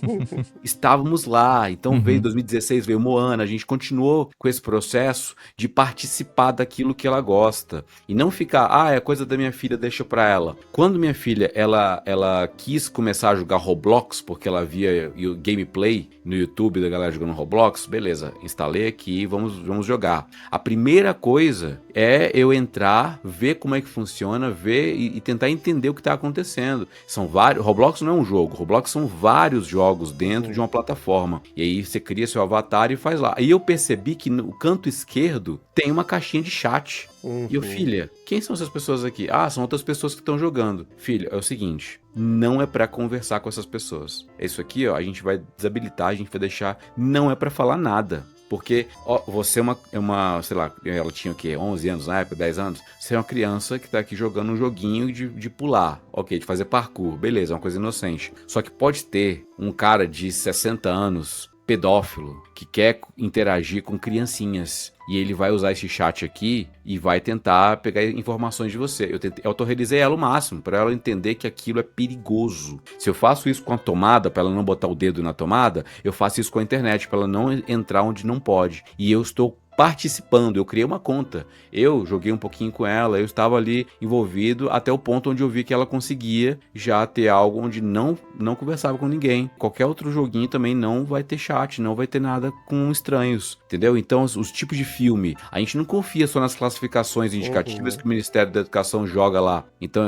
Estávamos lá, então veio 2016, veio Moana, a gente continuou com esse processo de participar daquilo que ela gosta, e não ficar, é coisa da minha filha, deixa pra ela. Quando minha filha, ela quis começar a jogar Roblox, porque ela via o gameplay no YouTube da galera jogando Roblox, beleza, instalei aqui, vamos jogar. A primeira coisa é eu entrar, ver como é que funciona, ver e tentar entender o que tá acontecendo. São vários, Roblox não é um jogo, Roblox são vários jogos dentro de uma plataforma, e aí você cria seu avatar e faz lá. Aí eu percebi que no canto esquerdo tem uma caixinha de chat. E eu, filha, quem são essas pessoas aqui? São outras pessoas que estão jogando. Filha, é o seguinte, não é pra conversar com essas pessoas. É isso aqui, ó, a gente vai desabilitar, a gente vai deixar, não é pra falar nada. Porque você é uma, sei lá, ela tinha o quê? 11 anos na época, 10 anos? Você é uma criança que tá aqui jogando um joguinho de pular, ok, de fazer parkour, beleza, é uma coisa inocente. Só que pode ter um cara de 60 anos, pedófilo, que quer interagir com criancinhas. E ele vai usar esse chat aqui e vai tentar pegar informações de você. Eu autorrealizei ela o máximo, para ela entender que aquilo é perigoso. Se eu faço isso com a tomada, para ela não botar o dedo na tomada, eu faço isso com a internet, para ela não entrar onde não pode. E eu estou participando, eu criei uma conta, eu joguei um pouquinho com ela, eu estava ali envolvido até o ponto onde eu vi que ela conseguia já ter algo onde não conversava com ninguém. Qualquer outro joguinho também não vai ter chat, não vai ter nada com estranhos, entendeu? Então os tipos de filme, a gente não confia só nas classificações indicativas que o Ministério da Educação joga lá, então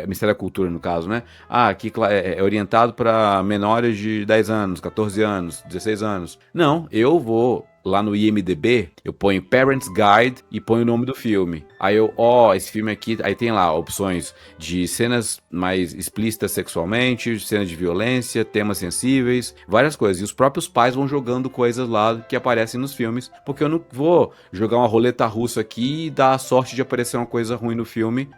Ministério da Cultura no caso, né? Aqui é orientado para menores de 10 anos, 14 anos, 16 anos. Não, eu vou lá no IMDb, eu ponho Parents Guide e ponho o nome do filme. Aí eu, esse filme aqui, aí tem lá opções de cenas mais explícitas sexualmente, cenas de violência, temas sensíveis, várias coisas. E os próprios pais vão jogando coisas lá que aparecem nos filmes, porque eu não vou jogar uma roleta russa aqui e dar a sorte de aparecer uma coisa ruim no filme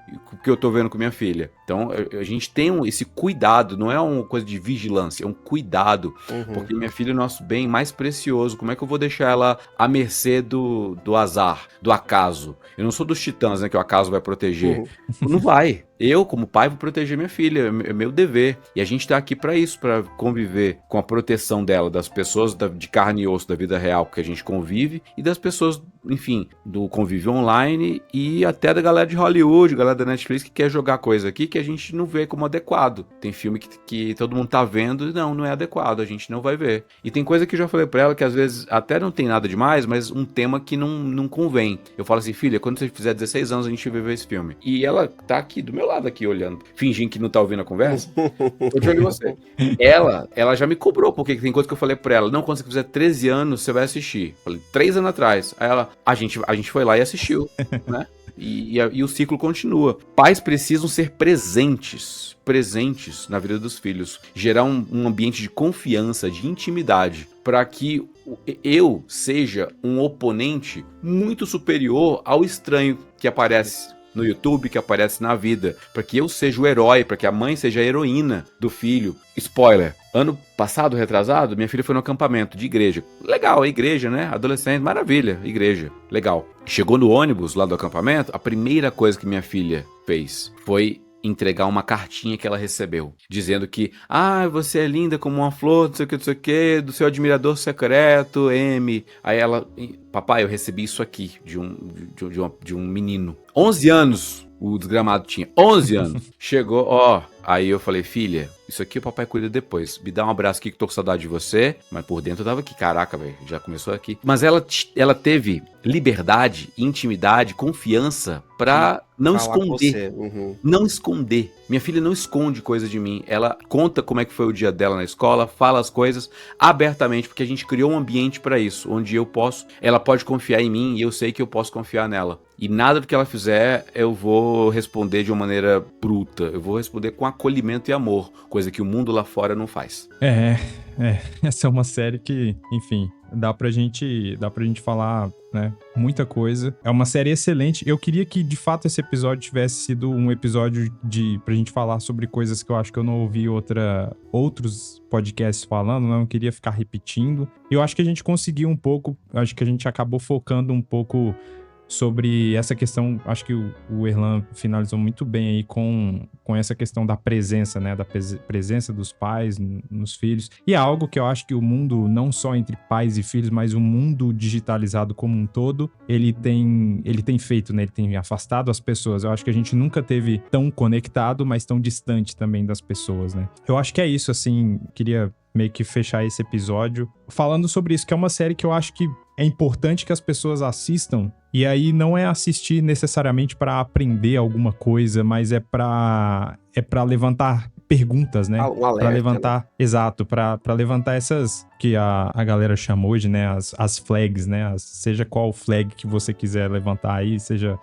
que eu tô vendo com minha filha. Então a gente tem esse cuidado, não é uma coisa de vigilância, é um cuidado, porque minha filha é o nosso bem mais precioso. Como é que eu vou deixar ela à mercê do azar, do acaso? Eu não sou dos titãs, né, que o acaso vai proteger. Não vai. Eu, como pai, vou proteger minha filha, é meu dever. E a gente tá aqui pra isso, pra conviver com a proteção dela, das pessoas de carne e osso da vida real que a gente convive, e das pessoas enfim, do convívio online e até da galera de Hollywood, galera da Netflix que quer jogar coisa aqui que a gente não vê como adequado. Tem filme que todo mundo tá vendo e não é adequado, a gente não vai ver. E tem coisa que eu já falei pra ela que às vezes até não tem nada demais, mas um tema que não convém. Eu falo assim, filha, quando você fizer 16 anos a gente vai ver esse filme. E ela tá aqui, do meu lado aqui, olhando, fingindo que não tá ouvindo a conversa. Eu de olho em você. Ela já me cobrou, porque tem coisa que eu falei pra ela, não, quando você fizer 13 anos, você vai assistir. Falei, 3 anos atrás. Aí ela, a gente foi lá e assistiu, né? E o ciclo continua. Pais precisam ser presentes na vida dos filhos. Gerar um ambiente de confiança, de intimidade, para que eu seja um oponente muito superior ao estranho que aparece no YouTube, que aparece na vida, para que eu seja o herói, para que a mãe seja a heroína do filho. Spoiler, ano passado, retrasado, minha filha foi no acampamento de igreja. Legal, a igreja, né? Adolescente, maravilha, igreja, legal. Chegou no ônibus lá do acampamento, a primeira coisa que minha filha fez foi entregar uma cartinha que ela recebeu, dizendo que, você é linda como uma flor, não sei o que, do seu admirador secreto, M. Aí ela, papai, eu recebi isso aqui de um menino. 11 anos o desgramado tinha, 11 anos. Chegou, aí eu falei, filha, isso aqui o papai cuida depois. Me dá um abraço aqui que tô com saudade de você. Mas por dentro eu tava aqui, caraca, velho, já começou aqui. Mas ela teve liberdade, intimidade, confiança pra não esconder. Não esconder. Minha filha não esconde coisa de mim. Ela conta como é que foi o dia dela na escola, fala as coisas abertamente, porque a gente criou um ambiente pra isso, onde ela pode confiar em mim e eu sei que eu posso confiar nela. E nada do que ela fizer eu vou responder de uma maneira bruta. Eu vou responder com acolhimento e amor, coisa que o mundo lá fora não faz. Essa é uma série que, enfim, dá pra gente falar, né, muita coisa. É uma série excelente. Eu queria que, de fato, esse episódio tivesse sido um episódio pra gente falar sobre coisas que eu acho que eu não ouvi outros podcasts falando, não queria ficar repetindo. Eu acho que a gente conseguiu um pouco, acho que a gente acabou focando um pouco sobre essa questão. Acho que o Erlan finalizou muito bem aí com essa questão da presença, né? Da presença dos pais nos filhos. E é algo que eu acho que o mundo, não só entre pais e filhos, mas o mundo digitalizado como um todo, ele tem feito, né? Ele tem afastado as pessoas. Eu acho que a gente nunca teve tão conectado, mas tão distante também das pessoas, né? Eu acho que é isso, assim, queria meio que fechar esse episódio falando sobre isso, que é uma série que eu acho que é importante que as pessoas assistam. E aí não é assistir necessariamente para aprender alguma coisa, mas é para levantar perguntas, né? Um alerta, para levantar, né? Exato, para levantar essas que a galera chama hoje, né? As flags, né? Seja qual flag que você quiser levantar aí, seja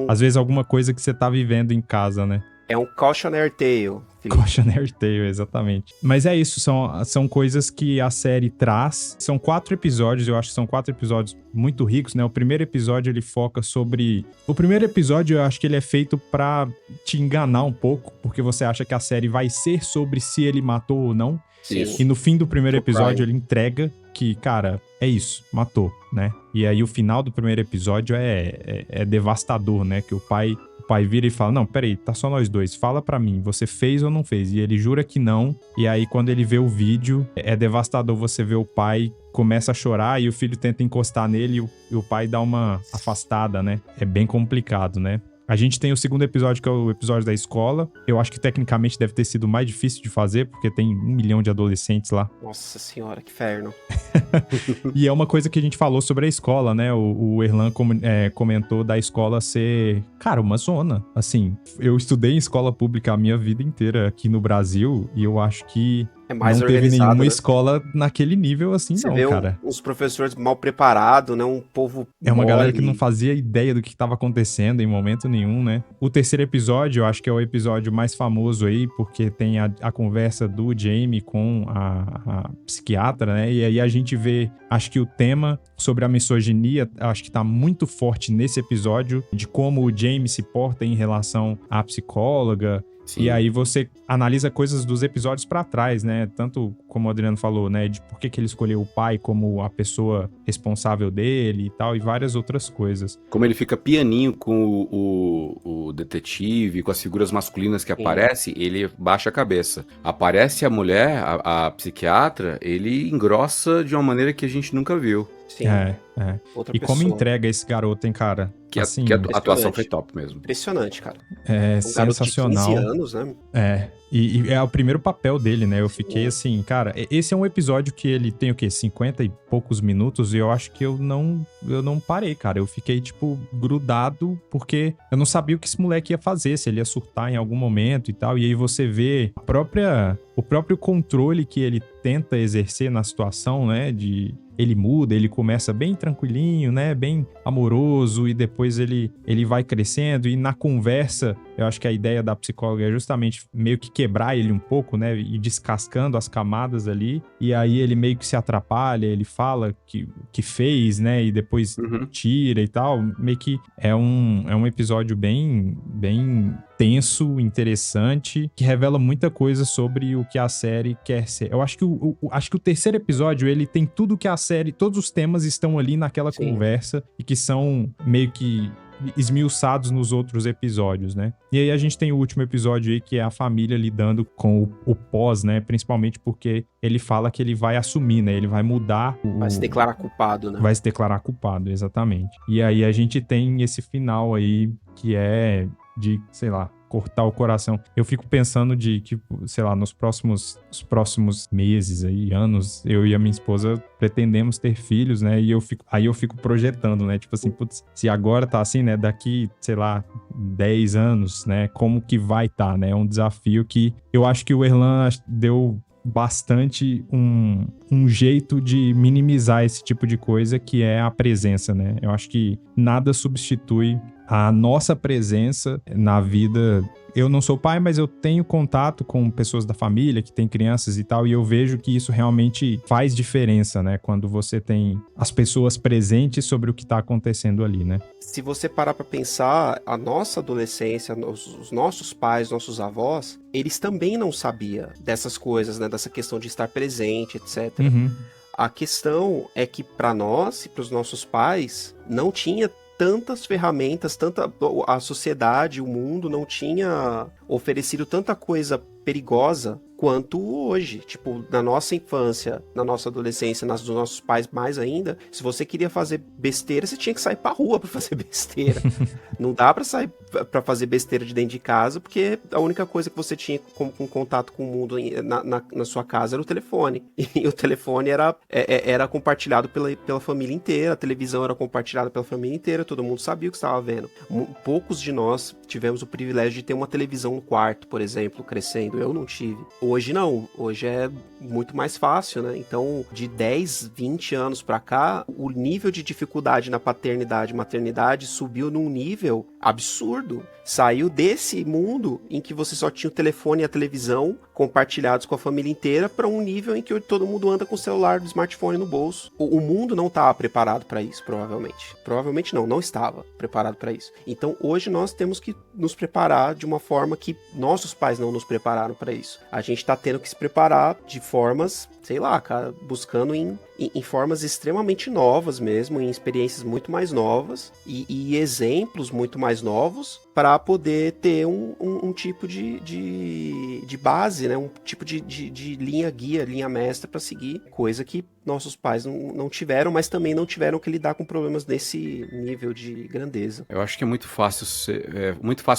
às vezes alguma coisa que você tá vivendo em casa, né? É um cautionary tale. Cautionary tale, exatamente. Mas é isso, são coisas que a série traz. São 4 episódios, eu acho que são 4 episódios muito ricos, né? O primeiro episódio, ele foca sobre... O primeiro episódio, eu acho que ele é feito pra te enganar um pouco, porque você acha que a série vai ser sobre se ele matou ou não. Sim. E no fim do primeiro episódio, ele entrega que, cara, é isso, matou, né? E aí o final do primeiro episódio é devastador, né? Que o pai vira e fala, não, peraí, tá só nós dois, fala pra mim, você fez ou não fez? E ele jura que não, e aí quando ele vê o vídeo, é devastador você ver o pai começa a chorar e o filho tenta encostar nele e o pai dá uma afastada, né? É bem complicado, né? A gente tem o segundo episódio, que é o episódio da escola. Eu acho que tecnicamente deve ter sido mais difícil de fazer, porque tem 1 milhão de adolescentes lá. Nossa senhora, que inferno. E é uma coisa que a gente falou sobre a escola, né? O Erlan comentou da escola ser, cara, uma zona. Assim, eu estudei em escola pública a minha vida inteira aqui no Brasil e eu acho que mais não teve nenhuma, né? escola naquele nível assim, Você não, vê cara. Os professores mal preparados, né? Um povo É uma mole. galera que não fazia ideia do que estava acontecendo em momento nenhum, né? O terceiro episódio, eu acho que é o episódio mais famoso aí, porque tem a conversa do Jamie com a psiquiatra, né? E aí a gente vê, acho que o tema sobre a misoginia, acho que tá muito forte nesse episódio, de como o Jamie se porta em relação à psicóloga. Sim. E aí você analisa coisas dos episódios pra trás, né? Tanto como o Adriano falou, né? De por que ele escolheu o pai como a pessoa responsável dele e tal, e várias outras coisas. Como ele fica pianinho com o detetive, com as figuras masculinas que aparecem, ele baixa a cabeça. Aparece a mulher, a psiquiatra, ele engrossa de uma maneira que a gente nunca viu. Sim. Outra E como pessoa. entrega esse garoto, hein, cara? Que Assim, a atuação foi top mesmo. Impressionante, cara. é Um garoto de 15 sensacional. anos, né? E é o primeiro papel dele, né? Eu fiquei Sim. assim, cara, esse é um episódio que ele tem o quê? 50 e poucos minutos e eu acho que eu não parei, cara. Eu fiquei, tipo, grudado porque eu não sabia o que esse moleque ia fazer, se ele ia surtar em algum momento e tal. E aí você vê o próprio controle que ele tenta exercer na situação, né? Ele muda, ele começa bem tranquilinho, né? Bem amoroso e depois ele vai crescendo e na conversa, eu acho que a ideia da psicóloga é justamente meio que quebrar ele um pouco, né? E descascando as camadas ali e aí ele meio que se atrapalha, ele fala que fez, né? E depois tira e tal. Meio que é um episódio bem tenso, interessante, que revela muita coisa sobre o que a série quer ser. Eu acho que o terceiro episódio, ele tem tudo que a série, todos os temas estão ali naquela conversa e que são meio que esmiuçados nos outros episódios, né? E aí a gente tem o último episódio aí, que é a família lidando com o pós, né? Principalmente porque ele fala que ele vai assumir, né? Ele vai mudar Vai se declarar culpado, né? Vai se declarar culpado, exatamente. E aí a gente tem esse final aí, que é de, sei lá, cortar o coração. Eu fico pensando de, tipo, sei lá, nos próximos meses aí, anos, eu e a minha esposa pretendemos ter filhos, né? E aí eu fico projetando, né? Tipo assim, putz, se agora tá assim, né? Daqui, sei lá, 10 anos, né? Como que vai tá, né? É um desafio que eu acho que o Erlan deu bastante um jeito de minimizar esse tipo de coisa, que é a presença, né? Eu acho que nada substitui a nossa presença na vida. Eu não sou pai, mas eu tenho contato com pessoas da família que têm crianças e tal, e eu vejo que isso realmente faz diferença, né? Quando você tem as pessoas presentes sobre o que tá acontecendo ali, né? Se você parar pra pensar, a nossa adolescência, os nossos pais, nossos avós, eles também não sabiam dessas coisas, né? Dessa questão de estar presente, etc. A questão é que pra nós e pros nossos pais, não tinha tantas ferramentas, a sociedade, o mundo não tinha oferecido tanta coisa perigosa quanto hoje. Tipo, na nossa infância, na nossa adolescência, dos nossos pais mais ainda, se você queria fazer besteira, você tinha que sair pra rua pra fazer besteira. Não dá pra sair pra fazer besteira de dentro de casa, porque a única coisa que você tinha com contato com o mundo na sua casa era o telefone. E o telefone era compartilhado pela família inteira, a televisão era compartilhada pela família inteira, todo mundo sabia o que estava vendo. Poucos de nós tivemos o privilégio de ter uma televisão no quarto, por exemplo, crescendo. Eu não tive. Hoje não. Hoje é muito mais fácil, né? Então, de 10, 20 anos pra cá, o nível de dificuldade na paternidade e maternidade subiu num nível absurdo. Saiu desse mundo em que você só tinha o telefone e a televisão compartilhados com a família inteira para um nível em que todo mundo anda com o celular do smartphone no bolso. O mundo não estava preparado para isso, provavelmente. Provavelmente não estava preparado para isso. Então, hoje nós temos que nos preparar de uma forma que nossos pais não nos prepararam para isso. A gente está tendo que se preparar de formas, sei lá, cara, buscando em formas extremamente novas mesmo, em experiências muito mais novas e exemplos muito mais novos para poder ter um tipo de base, né? Um tipo de linha guia, linha mestra para seguir, coisa que nossos pais não tiveram, mas também não tiveram que lidar com problemas desse nível de grandeza. Eu acho que é muito fácil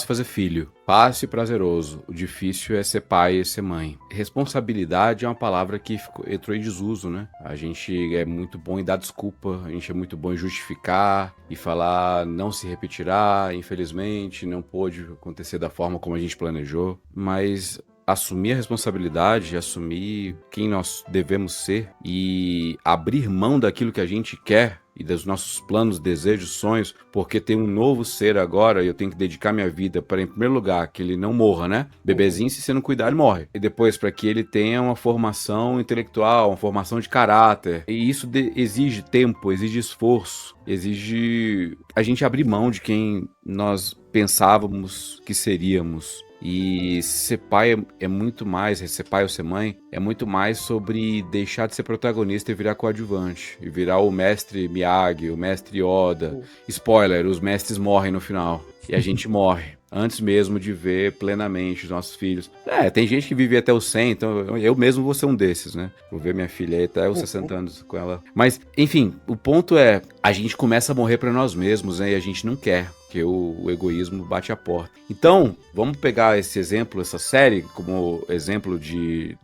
fazer filho. Fácil e prazeroso. O difícil é ser pai e ser mãe. Responsabilidade é uma palavra que entrou em desuso, né? A gente é muito bom em dar desculpa, a gente é muito bom em justificar e falar não se repetirá, infelizmente, não pôde acontecer da forma como a gente planejou, mas assumir a responsabilidade, assumir quem nós devemos ser e abrir mão daquilo que a gente quer e dos nossos planos, desejos, sonhos, porque tem um novo ser agora e eu tenho que dedicar minha vida para, em primeiro lugar, que ele não morra, né? Bebezinho, se você não cuidar, ele morre. E depois, para que ele tenha uma formação intelectual, uma formação de caráter. E isso exige tempo, exige esforço, exige a gente abrir mão de quem nós pensávamos que seríamos. E ser pai é muito mais, ser pai ou ser mãe, é muito mais sobre deixar de ser protagonista e virar coadjuvante. E virar o mestre Miyagi, o mestre Yoda. Spoiler, os mestres morrem no final. E a gente morre. antes mesmo de ver plenamente os nossos filhos. Tem gente que vive até os 100, então eu mesmo vou ser um desses, né? Vou ver minha filha aí até os 60 anos com ela. Mas, enfim, o ponto é, a gente começa a morrer pra nós mesmos, né? E a gente não quer, porque o egoísmo bate a porta. Então, vamos pegar esse exemplo, essa série, como exemplo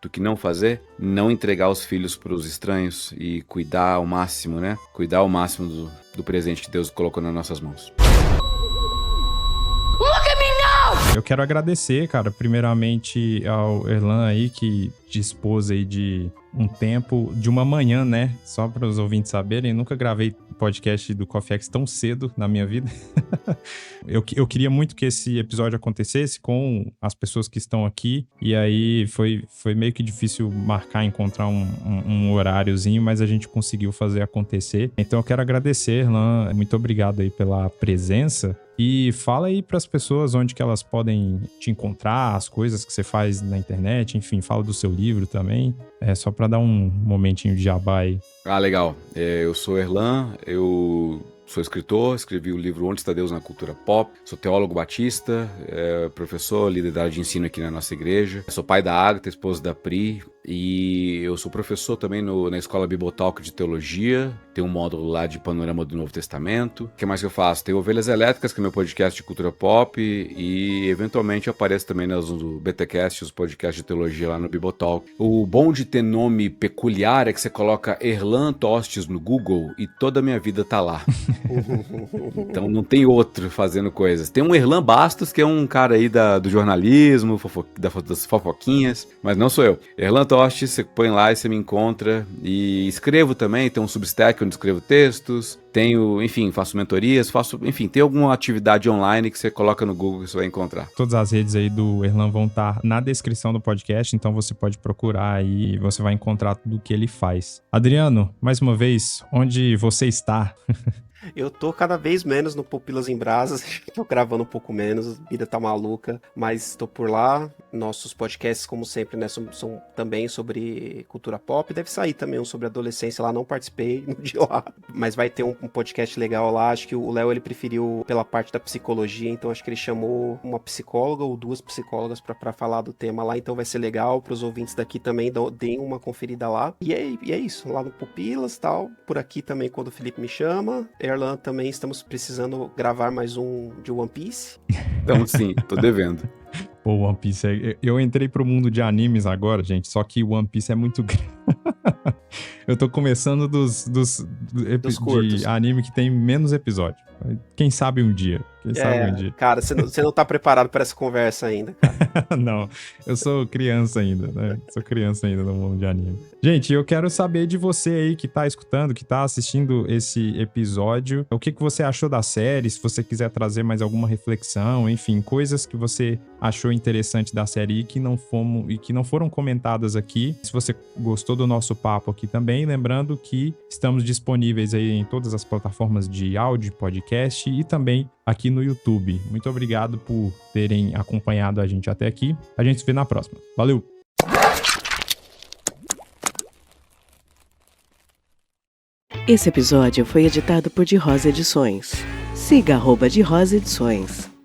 do que não fazer. Não entregar os filhos pros estranhos e cuidar ao máximo, né? Cuidar ao máximo do presente que Deus colocou nas nossas mãos. Eu quero agradecer, cara, primeiramente ao Erlan aí, que dispôs aí de um tempo, de uma manhã, né? Só para os ouvintes saberem, eu nunca gravei podcast do Coffee X tão cedo na minha vida. Eu queria muito que esse episódio acontecesse com as pessoas que estão aqui, e aí foi meio que difícil encontrar um horáriozinho, mas a gente conseguiu fazer acontecer. Então eu quero agradecer, Erlan, muito obrigado aí pela presença. E fala aí para as pessoas onde que elas podem te encontrar, as coisas que você faz na internet, enfim, fala do seu livro também. Só para dar um momentinho de jabá aí. Legal. Eu sou Erlan, eu sou escritor, escrevi o livro Onde Está Deus na Cultura Pop, sou teólogo batista, professor, líder da área de ensino aqui na nossa igreja, sou pai da Agatha, esposa da Pri, e eu sou professor também na Escola Bibotalk de Teologia, tem um módulo lá de Panorama do Novo Testamento. O que mais que eu faço? Tem Ovelhas Elétricas, que é meu podcast de cultura pop, e eventualmente eu apareço também no BTcast, os podcasts de teologia lá no Bibotalk. O bom de ter nome peculiar é que você coloca Erlan Tostes no Google e toda a minha vida tá lá. Então não tem outro fazendo coisas. Tem um Erlan Bastos, que é um cara aí do jornalismo, das fofoquinhas, mas não sou eu. Erlan Tostes, você põe lá e você me encontra. E escrevo também, tem um Substack onde escrevo textos, faço mentorias, tem alguma atividade online que você coloca no Google que você vai encontrar. Todas as redes aí do Erlan vão estar na descrição do podcast, então você pode procurar aí e você vai encontrar tudo o que ele faz. Adriano, mais uma vez, onde você está? Eu tô cada vez menos no Pupilas em Brasas, tô gravando um pouco menos, a vida tá maluca, mas tô por lá. Nossos podcasts, como sempre, né, são também sobre cultura pop. Deve sair também um sobre adolescência lá, não participei no de lá, mas vai ter um podcast legal lá. Acho que o Léo, ele preferiu pela parte da psicologia, então acho que ele chamou uma psicóloga ou duas psicólogas pra falar do tema lá, então vai ser legal. Pros ouvintes daqui também, deem uma conferida lá. E é isso, lá no Pupilas e tal, por aqui também quando o Felipe me chama. Erlan, também estamos precisando gravar mais um de One Piece. Então sim, tô devendo. Pô, One Piece, eu entrei pro mundo de animes agora, gente, só que One Piece é muito grande. Eu tô começando de anime que tem menos episódio. Quem sabe um dia. Cara, você não tá preparado para essa conversa ainda, cara. Não, eu sou criança ainda, né? Sou criança ainda no mundo de anime. Gente, eu quero saber de você aí que tá escutando, que tá assistindo esse episódio. O que você achou da série? Se você quiser trazer mais alguma reflexão, enfim, coisas que você achou interessante da série e que não foram comentadas aqui. Se você gostou do nosso papo aqui também, lembrando que estamos disponíveis aí em todas as plataformas de áudio, podcast e também aqui no YouTube. Muito obrigado por terem acompanhado a gente até aqui. A gente se vê na próxima. Valeu! Esse episódio foi editado por De Rosa Edições. Siga @De Rosa Edições.